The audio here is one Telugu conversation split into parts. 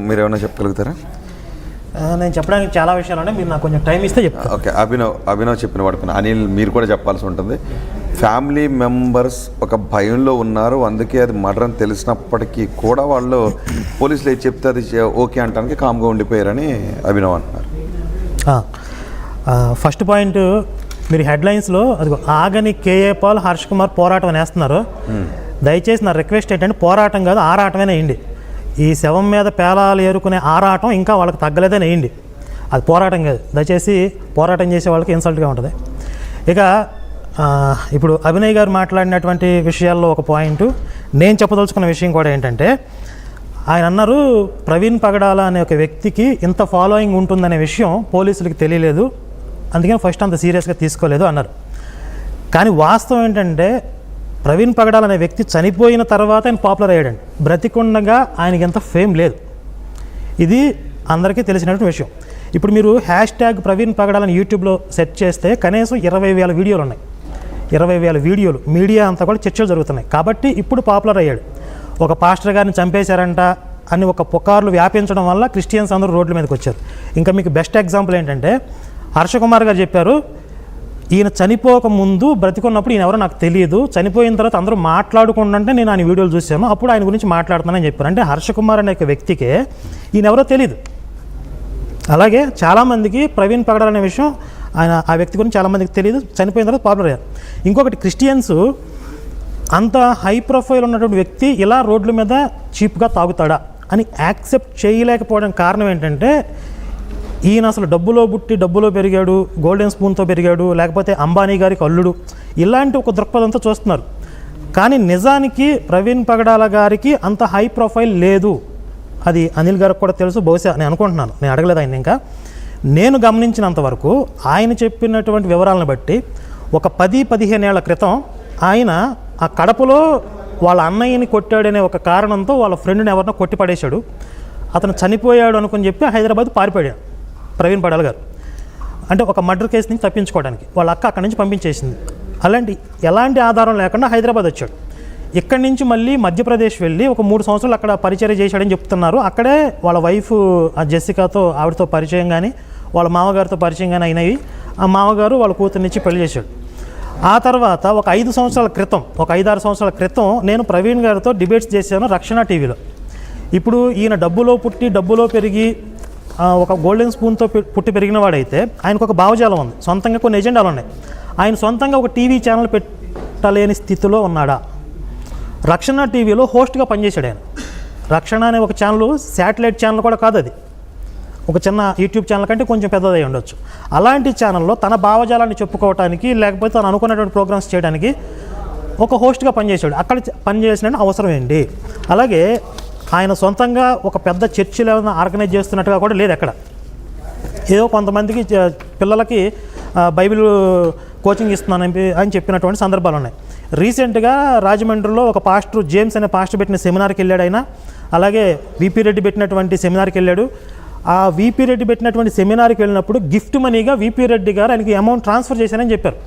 మీరు ఏమైనా చెప్పగలుగుతారా? నేను చెప్పడానికి చాలా విషయాలు ఉన్నాయి, మీరు నాకు కొంచెం టైం ఇస్తే చెప్తాను. ఓకే, అభినవ్ చెప్పిన వాడుకున్నా. అనిల్ మీరు కూడా చెప్పాల్సి ఉంటుంది. ఫ్యామిలీ మెంబర్స్ ఒక భయంలో ఉన్నారు, అందుకే అది మర్డర్ అని తెలిసినప్పటికీ కూడా వాళ్ళు పోలీసులు ఏది చెప్తే అది ఓకే అంటానికి కామ్గా ఉండిపోయారని అభినవ్ అంటున్నారు. ఫస్ట్ పాయింట్, మీరు హెడ్లైన్స్లో అది ఆగని కేఏ పాల్ హర్ష్ కుమార్ పోరాటం అని వేస్తున్నారు. దయచేసి నా రిక్వెస్ట్ ఏంటంటే పోరాటం కాదు, ఆరాటమే వేయండి. ఈ శవం మీద పేలాలు ఏరుకునే ఆరాటం ఇంకా వాళ్ళకి తగ్గలేదని వేయండి, అది పోరాటం కాదు. దయచేసి పోరాటం చేసే వాళ్ళకి ఇన్సల్ట్గా ఉంటుంది. ఇక ఇప్పుడు అభినయ్ గారు మాట్లాడినటువంటి విషయాల్లో ఒక పాయింట్, నేను చెప్పదలుచుకున్న విషయం కూడా ఏంటంటే, ఆయన అన్నారు ప్రవీణ్ పగడాల అనే ఒక వ్యక్తికి ఇంత ఫాలోయింగ్ ఉంటుందనే విషయం పోలీసులకు తెలియలేదు, అందుకని ఫస్ట్ అంత సీరియస్గా తీసుకోలేదు అన్నారు. కానీ వాస్తవం ఏంటంటే ప్రవీణ్ పగడాల అనే వ్యక్తి చనిపోయిన తర్వాత ఆయన పాపులర్ అయ్యాడండి. బ్రతికుండగా ఆయనకి ఎంత ఫేమ్ లేదు, ఇది అందరికీ తెలిసినటువంటి విషయం. ఇప్పుడు మీరు #, ప్రవీణ్ పగడాలని యూట్యూబ్లో సెర్చ్ చేస్తే కనీసం 20,000 వీడియోలు ఉన్నాయి. 20,000 వీడియోలు, మీడియా అంతా కూడా చర్చలు జరుగుతున్నాయి. కాబట్టి ఇప్పుడు పాపులర్ అయ్యాడు. ఒక పాస్టర్ గారిని చంపేశారంట అని ఒక పుకార్లు వ్యాపించడం వల్ల క్రిస్టియన్స్ అందరూ రోడ్ల మీదకి వచ్చారు. ఇంకా మీకు బెస్ట్ ఎగ్జాంపుల్ ఏంటంటే, హర్ష కుమార్ గారు చెప్పారు, ఈయన చనిపోక ముందు బ్రతికున్నప్పుడు ఈయన ఎవరో నాకు తెలియదు, చనిపోయిన తర్వాత అందరూ మాట్లాడుకుంటుంటే నేను ఆయన వీడియోలు చూశాను, అప్పుడు ఆయన గురించి మాట్లాడుతున్నానని చెప్పారు. అంటే హర్ష కుమార్ అనే వ్యక్తికే ఈయన ఎవరో తెలియదు. అలాగే చాలామందికి ప్రవీణ్ పగడాల అనే విషయం ఆ వ్యక్తి గురించి చాలామందికి తెలియదు, చనిపోయిన తర్వాత పాపులర్ అయ్యారు. ఇంకొకటి, క్రిస్టియన్స్ అంత హై ప్రొఫైల్ ఉన్నటువంటి వ్యక్తి ఇలా రోడ్ల మీద చీప్గా తాగుతాడా అని యాక్సెప్ట్ చేయలేకపోవడం కారణం ఏంటంటే, ఈయన అసలు డబ్బులో పుట్టి డబ్బులో పెరిగాడు, గోల్డెన్ స్పూన్తో పెరిగాడు, లేకపోతే అంబానీ గారికి అల్లుడు, ఇలాంటి ఒక దృక్పథంతో చూస్తున్నారు. కానీ నిజానికి ప్రవీణ్ పగడాల గారికి అంత హై ప్రొఫైల్ లేదు, అది అనిల్ గారికి కూడా తెలుసు. బహుశా నేను అనుకుంటున్నాను, నేను అడగలేదు ఆయన ఇంకా. నేను గమనించినంత వరకు ఆయన చెప్పినటువంటి వివరాలను బట్టి ఒక 10-15 ఏళ్ల క్రితం ఆయన ఆ కడపలో వాళ్ళ అన్నయ్యని కొట్టాడనే ఒక కారణంతో వాళ్ళ ఫ్రెండ్ని ఎవరినో కొట్టి పడేశాడు. అతను చనిపోయాడు అనుకుని చెప్పి హైదరాబాద్ పారిపోయాడు ప్రవీణ్ పగడాల గారు. అంటే ఒక మర్డర్ కేసు నుంచి తప్పించుకోవడానికి వాళ్ళ అక్క అక్కడి నుంచి పంపించేసింది. ఎలాంటి ఆధారం లేకుండా హైదరాబాద్ వచ్చాడు. ఇక్కడి నుంచి మళ్ళీ మధ్యప్రదేశ్ వెళ్ళి ఒక 3 సంవత్సరాలు అక్కడ పరిచయం చేశాడని చెప్తున్నారు. అక్కడే వాళ్ళ వైఫ్ ఆ జెసికాతో, ఆవిడతో పరిచయం కానీ వాళ్ళ మామగారితో పరిచయం కానీ అయినవి. ఆ మామగారు వాళ్ళ కూతురునిచ్చి పెళ్లి చేశాడు. ఆ తర్వాత ఒక 5 సంవత్సరాల క్రితం, ఒక 5-6 సంవత్సరాల క్రితం నేను ప్రవీణ్ గారితో డిబేట్స్ చేశాను రక్షణ టీవీలో. ఇప్పుడు ఈయన డబ్బులో పుట్టి డబ్బులో పెరిగి ఒక గోల్డెన్ స్పూన్తో పుట్టి పెరిగిన వాడైతే ఆయనకు ఒక భావజాలం ఉంది, సొంతంగా కొన్ని ఎజెండాలు ఉన్నాయి. ఆయన సొంతంగా ఒక టీవీ ఛానల్ పెట్టలేని స్థితిలో ఉన్నాడా? రక్షణ టీవీలో హోస్ట్గా పనిచేశాడు ఆయన. రక్షణ అనే ఒక ఛానల్ శాటిలైట్ ఛానల్ కూడా కాదు, అది ఒక చిన్న యూట్యూబ్ ఛానల్ కంటే కొంచెం పెద్దదై ఉండొచ్చు. అలాంటి ఛానల్లో తన భావజాలాన్ని చెప్పుకోవడానికి, లేకపోతే తను అనుకున్నటువంటి ప్రోగ్రామ్స్ చేయడానికి ఒక హోస్ట్గా పనిచేశాడు. అక్కడ పనిచేసిన అవసరం ఏంటి? అలాగే ఆయన సొంతంగా ఒక పెద్ద చర్చిలు ఏమైనా ఆర్గనైజ్ చేస్తున్నట్టుగా కూడా లేదు ఎక్కడ. ఏదో కొంతమందికి పిల్లలకి బైబిల్ కోచింగ్ ఇస్తున్నానని అని చెప్పినటువంటి సందర్భాలు ఉన్నాయి. రీసెంట్గా రాజమండ్రిలో ఒక పాస్టర్, జేమ్స్ అనే పాస్టర్ పెట్టిన సెమినార్కి వెళ్ళాడు ఆయన. అలాగే విపి రెడ్డి పెట్టినటువంటి సెమినార్కి వెళ్ళాడు. ఆ విపి రెడ్డి పెట్టినటువంటి సెమినార్కి వెళ్ళినప్పుడు గిఫ్ట్ మనీగా విపి రెడ్డి గారు ఆయనకి అమౌంట్ ట్రాన్స్ఫర్ చేశానని చెప్పారు.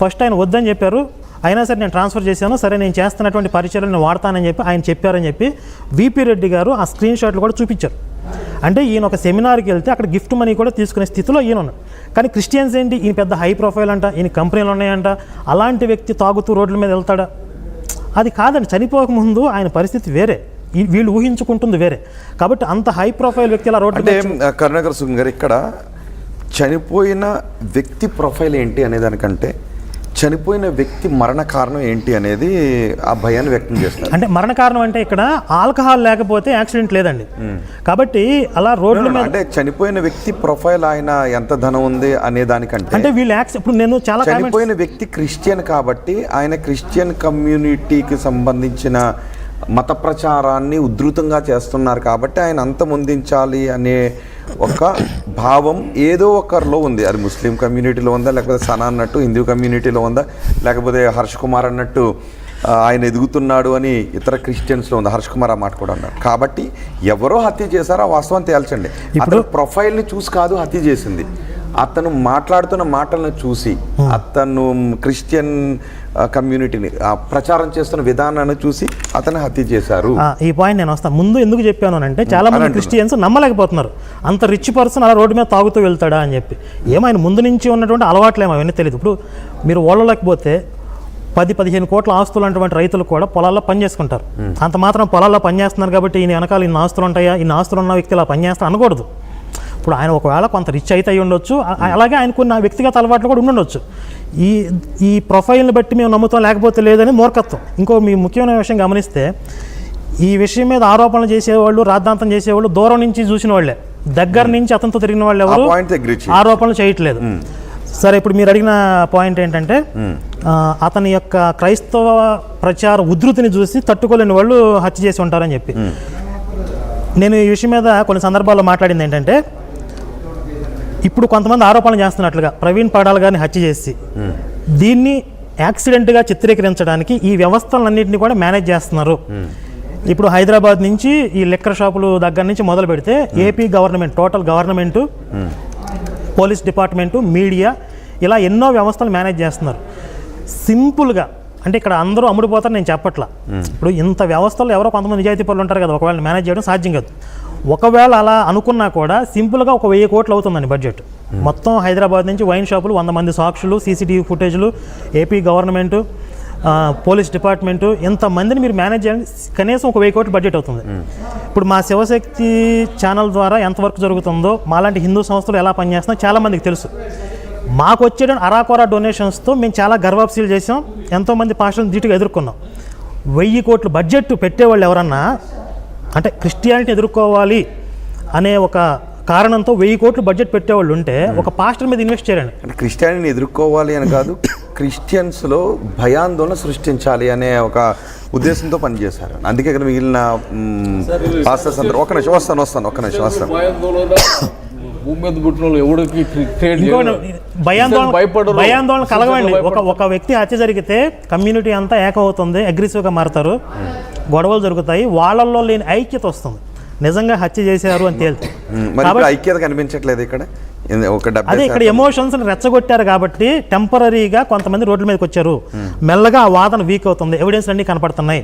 ఫస్ట్ ఆయన వద్దని చెప్పారు, అయినా సరే నేను ట్రాన్స్ఫర్ చేశాను, సరే నేను చేస్తున్నటువంటి పరిచయాలు నేను వాడతానని చెప్పి ఆయన చెప్పారని చెప్పి విపి రెడ్డి గారు ఆ స్క్రీన్ షాట్లు కూడా చూపించారు. అంటే ఈయన ఒక సెమినార్కి వెళ్తే అక్కడ గిఫ్ట్ మనీ కూడా తీసుకునే స్థితిలో ఈయన ఉన్నాడు. కానీ క్రిస్టియన్స్ ఏంటి, ఈయన పెద్ద హై ప్రొఫైల్ అంట, ఈయన కంపెనీలు ఉన్నాయంట, అలాంటి వ్యక్తి తాగుతూ రోడ్ల మీద వెళ్తాడా? అది కాదండి. చనిపోకముందు ఆయన పరిస్థితి వేరే, వీళ్ళు ఊహించుకుంటుంది వేరే. కాబట్టి అంత హై ప్రొఫైల్ వ్యక్తి ఇలా రోడ్డు. అంటే కరుణాకర్ సింగ్ గారు, ఇక్కడ చనిపోయిన వ్యక్తి ప్రొఫైల్ ఏంటి అనే దానికంటే చనిపోయిన వ్యక్తి మరణ కారణం ఏంటి అనేది ఆ భయాన్ని వ్యక్తం చేస్తారు. అంటే మరణ కారణం అంటే ఇక్కడ ఆల్కహాల్ లేకపోతే యాక్సిడెంట్ లేదండి. కాబట్టి అలా రోడ్ల మీద అంటే చనిపోయిన వ్యక్తి ప్రొఫైల్, ఆయన ఎంత ధనం ఉంది అనే దానికంటే అంటే వీళ్ళు ఇప్పుడు నేను చాలా చనిపోయిన వ్యక్తి క్రిస్టియన్ కాబట్టి ఆయన క్రిస్టియన్ కమ్యూనిటీకి సంబంధించిన మత ప్రచారాన్ని ఉధృతంగా చేస్తున్నారు కాబట్టి ఆయన అంతమొందించాలి అనే ఒక భావం ఏదో ఒకరిలో ఉంది. అది ముస్లిం కమ్యూనిటీలో ఉందా, లేకపోతే సనా అన్నట్టు హిందూ కమ్యూనిటీలో ఉందా, లేకపోతే హర్ష్ కుమార్ అన్నట్టు ఆయన ఎదుగుతున్నాడు అని ఇతర క్రిస్టియన్స్లో ఉంది. హర్ష్ కుమార్ ఆ మాట కూడా అన్నారు. కాబట్టి ఎవరో హత్య చేశారో ఆ వాస్తవం తేల్చండి. ఇప్పుడు ప్రొఫైల్ని చూసి కాదు హత్య చేసింది, అతను మాట్లాడుతున్న మాటలను చూసి అతను క్రిస్టియన్ కమ్యూనిటీని ప్రచారం చేస్తున్న విధానాన్ని చూసి అతను హత్య చేశారు. ఈ పాయింట్ నేను వస్తాను. ముందు ఎందుకు చెప్పాను అంటే చాలా మంది క్రిస్టియన్స్ నమ్మలేకపోతున్నారు, అంత రిచ్ పర్సన్ అలా రోడ్డు మీద తాగుతూ వెళ్తాడా అని చెప్పి. ఏమైనా ముందు నుంచి ఉన్నటువంటి అలవాట్లేమో అవన్నీ తెలియదు. ఇప్పుడు మీరు ఓళ్ళలేకపోతే 10-15 కోట్ల ఆస్తులు అటువంటి రైతులు కూడా పొలాల్లో పని చేసుకుంటారు. అంత మాత్రం పొలాల్లో పని చేస్తున్నారు కాబట్టి ఈయన వెనకాల ఇన్ని ఆస్తులు ఉంటాయా, ఇన్ని ఆస్తులు ఉన్న వ్యక్తి ఇలా పని చేస్తా అనకూడదు. ఇప్పుడు ఆయన ఒకవేళ కొంత రిచ్ అయితే అయి ఉండొచ్చు, అలాగే ఆయన కొన్ని వ్యక్తిగత అలవాట్లు కూడా ఉండొచ్చు. ఈ ప్రొఫైల్ని బట్టి మేము నమ్ముతాం లేకపోతే లేదని మూర్ఖత్వం. ఇంకో మీ ముఖ్యమైన విషయం గమనిస్తే ఈ విషయం మీద ఆరోపణలు చేసేవాళ్ళు, రాద్ధాంతం చేసేవాళ్ళు దూరం నుంచి చూసిన వాళ్ళే, దగ్గర నుంచి అతనితో తిరిగిన వాళ్ళు ఎవరు ఆరోపణలు చేయట్లేదు. సరే, ఇప్పుడు మీరు అడిగిన పాయింట్ ఏంటంటే అతని యొక్క క్రైస్తవ ప్రచార ఉధృతిని చూసి తట్టుకోలేని వాళ్ళు హత్య చేసి ఉంటారని చెప్పి. నేను ఈ విషయం మీద కొన్ని సందర్భాల్లో మాట్లాడింది ఏంటంటే, ఇప్పుడు కొంతమంది ఆరోపణలు చేస్తున్నట్లుగా ప్రవీణ్ పగడాల గారిని హత్య చేసి దీన్ని యాక్సిడెంట్గా చిత్రీకరించడానికి ఈ వ్యవస్థలన్నింటినీ కూడా మేనేజ్ చేస్తున్నారు. ఇప్పుడు హైదరాబాద్ నుంచి ఈ లిక్కర్ షాపులు దగ్గర నుంచి మొదలు పెడితే AP government, total government, police department, media, ఇలా ఎన్నో వ్యవస్థలు మేనేజ్ చేస్తున్నారు. సింపుల్గా అంటే ఇక్కడ అందరూ అమ్ముడిపోతారు నేను చెప్పట్లా. ఇప్పుడు ఇంత వ్యవస్థలో ఎవరో కొంతమంది నిజాయితీ పనులు ఉంటారు కదా, ఒకవేళ మేనేజ్ చేయడం సాధ్యం కాదు. ఒకవేళ అలా అనుకున్నా కూడా సింపుల్గా 1000 కోట్లు అవుతుందండి బడ్జెట్. మొత్తం హైదరాబాద్ నుంచి వైన్ షాపులు, 100 మంది సాక్షులు, సీసీటీవీ ఫుటేజ్లు, ఏపీ గవర్నమెంటు, పోలీస్ డిపార్ట్మెంటు, ఇంతమందిని మీరు మేనేజ్ చేయాలి, కనీసం 1000 కోట్ల బడ్జెట్ అవుతుంది. ఇప్పుడు మా శివశక్తి ఛానల్ ద్వారా ఎంతవరకు జరుగుతుందో, మాలాంటి హిందూ సంస్థలు ఎలా పనిచేస్తున్నాయో చాలామందికి తెలుసు. మాకు వచ్చే అరాకొరా డొనేషన్స్తో మేము చాలా గర్వాప్సీలు చేసాం, ఎంతోమంది పాస్టర్లను ధీటుగా ఎదుర్కొన్నాం. 1000 కోట్ల బడ్జెట్ పెట్టేవాళ్ళు ఎవరన్నా అంటే క్రిస్టియానిటీ ఎదుర్కోవాలి అనే ఒక కారణంతో 1000 కోట్లు బడ్జెట్ పెట్టేవాళ్ళు ఉంటే ఒక పాస్టర్ మీద ఇన్వెస్ట్ చేయండి. అంటే క్రిస్టియానిటీని ఎదుర్కోవాలి అని కాదు, క్రిస్టియన్స్లో భయాందోళన సృష్టించాలి అనే ఒక ఉద్దేశంతో పనిచేశారు. అందుకే ఇక్కడ మిగిలిన పాస్టర్స్ అందరూ ఒక్క నిమిషం వస్తాను. భయాందోళన కలగండి. ఒక వ్యక్తి హత్య జరిగితే కమ్యూనిటీ అంతా ఏకమవుతుంది, అగ్రెసివ్గా మారుతారు, గొడవలు జరుగుతాయి, వాళ్ళల్లో లేని ఐక్యత వస్తుంది. నిజంగా హత్య చేశారు అని తేలుతుంది. ఐక్యత కనిపించట్లేదు ఇక్కడ. అదే ఇక్కడ ఎమోషన్స్ రెచ్చగొట్టారు కాబట్టి టెంపరీగా కొంతమంది రోడ్ల మీదకి వచ్చారు. మెల్లగా ఆ వాదన వీక్ అవుతుంది, ఎవిడెన్స్ అన్నీ కనపడుతున్నాయి.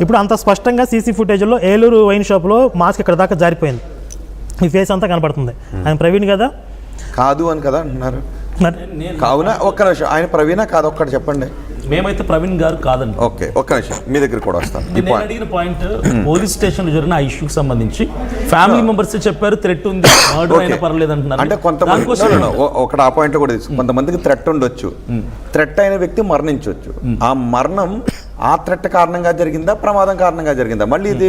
ఇప్పుడు అంత స్పష్టంగా సీసీ ఫుటేజ్లో ఏలూరు వైన్ షాప్లో మాస్క్ ఇక్కడ దాకా జారిపోయింది, ఈ ఫేస్ అంతా కనపడుతుంది. ఆయన ప్రవీణ్ కదా కాదు అని కదా అంటున్నారు. కావున ఒక్క నిమిషం, ఆయన ప్రవీణ కాదు ఒక్కటి చెప్పండి. మేమైతే ప్రవీణ్ గారు కాదండి. ఓకే, ఒక్క నిమిషం మీ దగ్గర కూడా వస్తాను. నేను అడిగిన పాయింట్ పోలీస్ స్టేషన్లో జరిగిన ఆ ఇష్యూకి సంబంధించి ఫ్యామిలీ మెంబర్స్ చెప్పారు థ్రెట్ ఉంది, మర్డర్ అయినా పర్లేదు అంటున్నారు. అంటే కొంతమంది ఒకటి ఆ పాయింట్ కూడా కొంతమందికి థ్రెట్ ఉండొచ్చు, థ్రెట్ అయిన వ్యక్తి మరణించవచ్చు. ఆ మరణం ఆ థ్రెట్ కారణంగా జరిగిందా, ప్రమాదం కారణంగా జరిగిందా, మళ్ళీ ఇది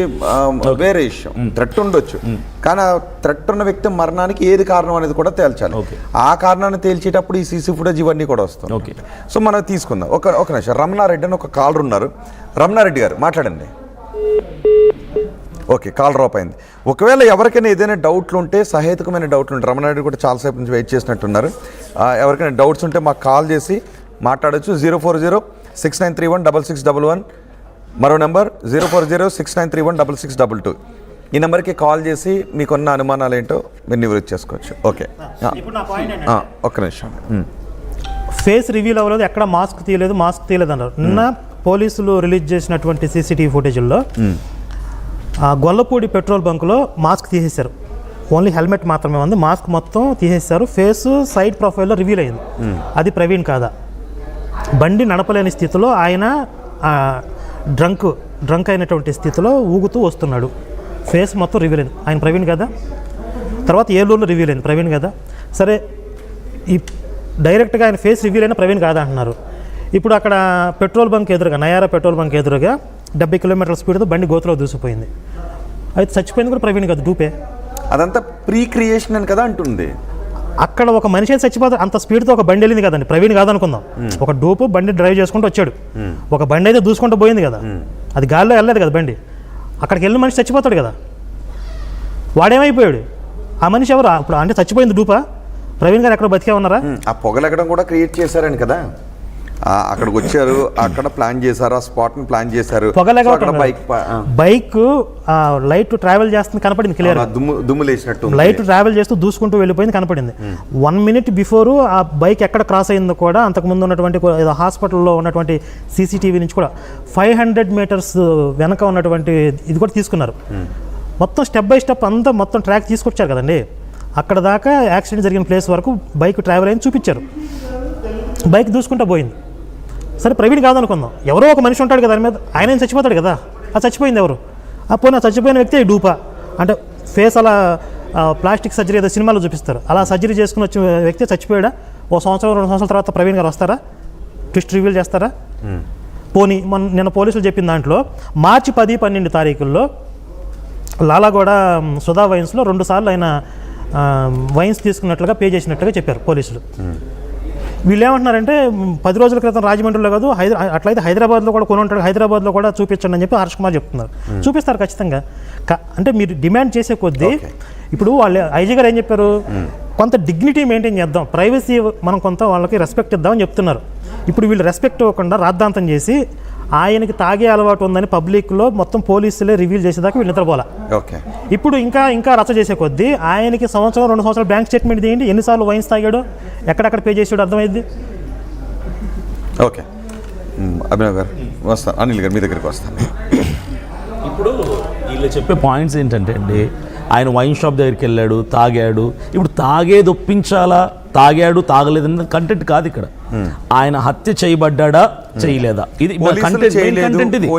వేరే విషయం. థ్రెట్ ఉండొచ్చు, కానీ ఆ థ్రెట్ ఉన్న వ్యక్తి మరణానికి ఏది కారణం అనేది కూడా తేల్చాలి. ఆ కారణాన్ని తేల్చేటప్పుడు ఈ సీసీ ఫుటేజ్ ఇవన్నీ కూడా వస్తాయి. సో మనం తీసుకుందాం. ఒక నిమిషం, రమణారెడ్డి అని ఒక కాలర్ ఉన్నారు. రమణారెడ్డి గారు మాట్లాడండి. ఓకే, కాల్ డ్రాప్ అయింది. ఒకవేళ ఎవరికైనా ఏదైనా డౌట్లు ఉంటే, సహేతుకమైన డౌట్లు ఉంటే, రమణారెడ్డి కూడా చాలాసేపు నుంచి వెయిట్ చేసినట్టున్నారు, ఎవరికైనా డౌట్స్ ఉంటే మాకు కాల్ చేసి మాట్లాడచ్చు. 04069316611, మరో నెంబర్ 04069316622. ఈ నెంబర్కి కాల్ చేసి మీకున్న అనుమానాలు ఏంటో మీరు నివృత్తి చేసుకోవచ్చు. ఓకే, ఒక్క నిమిషం. ఫేస్ రివీల్ అవ్వలేదు, ఎక్కడ మాస్క్ తీయలేదు అన్నారు. నిన్న పోలీసులు రిలీజ్ చేసినటువంటి సీసీటీవీ ఫుటేజ్లో గొల్లపూడి పెట్రోల్ బంకులో మాస్క్ తీసేశారు. ఓన్లీ హెల్మెట్ మాత్రమే ఉంది, మాస్క్ మొత్తం తీసేశారు. ఫేస్ సైడ్ ప్రొఫైల్లో రివీల్ అయింది. అది ప్రవీణ్ కాదా? బండి నడపలేని స్థితిలో ఆయన డ్రంక్ అయినటువంటి స్థితిలో ఊగుతూ వస్తున్నాడు. ఫేస్ మొత్తం రివీల్ అయింది, ఆయన ప్రవీణ్ కదా. తర్వాత ఏలూరులో రివీల్ అయింది, ప్రవీణ్ కదా. సరే, ఈ డైరెక్ట్గా ఆయన ఫేస్ రివీల్ అయిన ప్రవీణ్ కాదా అంటున్నారు. ఇప్పుడు అక్కడ పెట్రోల్ బంక్ ఎదురుగా, నయారా పెట్రోల్ బంక్ ఎదురుగా 70 కిలోమీటర్ల స్పీడ్తో బండి గోతులో దూసిపోయింది. అయితే చచ్చిపోయింది కూడా ప్రవీణ్ కాదు, డూపే. అదంతా ప్రీ క్రియేషన్ అని కదా అంటుంది. అక్కడ ఒక మనిషి చచ్చిపోతే అంత స్పీడ్తో ఒక బండి వెళ్ళింది కదండి, ప్రవీణ్ కాదనుకుందాం. ఒక డూపు బండి డ్రైవ్ చేసుకుంటూ వచ్చాడు, ఒక బండి అయితే దూసుకుంటూ పోయింది కదా, అది గాల్లో వెళ్ళలేదు కదా బండి. అక్కడికి వెళ్ళిన మనిషి చచ్చిపోతాడు కదా, వాడేమైపోయాడు? ఆ మనిషి ఎవరు? ఇప్పుడు అంటే చచ్చిపోయింది డూపా, ప్రవీణ్ గారు ఎక్కడ బతికే ఉన్నారా? ఆ పొగలెక్కడం కూడా క్రియేట్ చేశారని కదా. అక్కడికి వచ్చారు, అక్కడ ప్లాన్ చేశారు, ఆ స్పాట్ ని ప్లాన్ చేశారు. పొగలేక సో అక్కడ బైక్ లైట్ ట్రావెల్ చేస్తుంది కనపడింది క్లియర్. దుమ్ము లేచినట్టు లైట్ ట్రావెల్ చేస్తూ దూసుకుంటూ వెళ్ళిపోయింది కనపడింది. 1 minute బిఫోర్ ఆ బైక్ ఎక్కడ క్రాస్ అయిందో కూడా అంతకుముందు ఉన్నటువంటి హాస్పిటల్లో ఉన్నటువంటి సీసీటీవీ నుంచి కూడా 500 meters వెనక ఉన్నటువంటి ఇది కూడా తీసుకున్నారు. మొత్తం స్టెప్ బై స్టెప్ అంతా మొత్తం ట్రాక్ తీసుకొచ్చారు కదండి. అక్కడ దాకా యాక్సిడెంట్ జరిగిన ప్లేస్ వరకు బైక్ ట్రావెల్ అయింది చూపించారు. బైక్ దూసుకుంటూ పోయింది. సరే ప్రవీణ్ కాదనుకుందాం, ఎవరో ఒక మనిషి ఉంటాడు కదా దాని మీద, ఆయన చచ్చిపోతాడు కదా. ఆ చచ్చిపోయింది ఎవరు? పోనీ ఆ చచ్చిపోయిన వ్యక్తి డూపా అంటే ఫేస్ అలా ప్లాస్టిక్ సర్జరీ ఏదో సినిమాలో చూపిస్తారు, అలా సర్జరీ చేసుకుని వచ్చిన వ్యక్తి చచ్చిపోయాడా? 1 సంవత్సరం 2 సంవత్సరాల తర్వాత ప్రవీణ్ గారు వస్తారా? ట్విస్ట్ రివీల్ చేస్తారా? పోనీ నిన్న పోలీసులు చెప్పిన దాంట్లో మార్చి 10, 12 తారీఖుల్లో లాలాగూడ సుధా వైన్స్లో 2 సార్లు ఆయన వైన్స్ తీసుకున్నట్లుగా పే చేసినట్లుగా చెప్పారు పోలీసులు. వీళ్ళు ఏమంటున్నారంటే 10 రోజుల క్రితం రాజమండ్రిలో కాదు అట్లయితే హైదరాబాద్లో కూడా కొని ఉంటాడు, హైదరాబాద్లో కూడా చూపించండి అని చెప్పి హర్ష్ కుమార్ చెప్తున్నారు. చూపిస్తారు ఖచ్చితంగా. అంటే మీరు డిమాండ్ చేసే కొద్దీ ఇప్పుడు వాళ్ళు ఐజీ గారు ఏం చెప్పారు, కొంత డిగ్నిటీ మెయింటైన్ చేద్దాం, ప్రైవసీ మనం కొంత వాళ్ళకి రెస్పెక్ట్ ఇద్దామని చెప్తున్నారు. ఇప్పుడు వీళ్ళు రెస్పెక్ట్ ఇవ్వకుండా రాద్ధాంతం చేసి ఆయనకి తాగే అలవాటు ఉందని పబ్లిక్లో మొత్తం పోలీసులే రివీల్ చేసేదాకా వీళ్ళు నిద్రపోలే. ఇప్పుడు ఇంకా రచ్చ చేసే కొద్దీ ఆయనకి 1 సంవత్సరం 2 సంవత్సరాలు బ్యాంక్ స్టేట్మెంట్ తీయండి, ఎన్నిసార్లు వైన్స్ తాగాడో, ఎక్కడెక్కడ పే చేసాడో అర్థమైంది. ఓకే అభినవ్ గారు వస్తాను, అనిల్ గారు మీ దగ్గరికి వస్తాను. ఇప్పుడు వీళ్ళు చెప్పే పాయింట్స్ ఏంటంటే అండి, ఆయన వైన్ షాప్ దగ్గరికి వెళ్ళాడు, తాగాడు. ఇప్పుడు తాగేది ఒప్పించాలా, తాగాడు తాగలేదని కంటెంట్ కాదు ఇక్కడ. ఆయన హత్య చేయబడ్డా చేయలేదా, ఇది కంటెంట్ ఇది.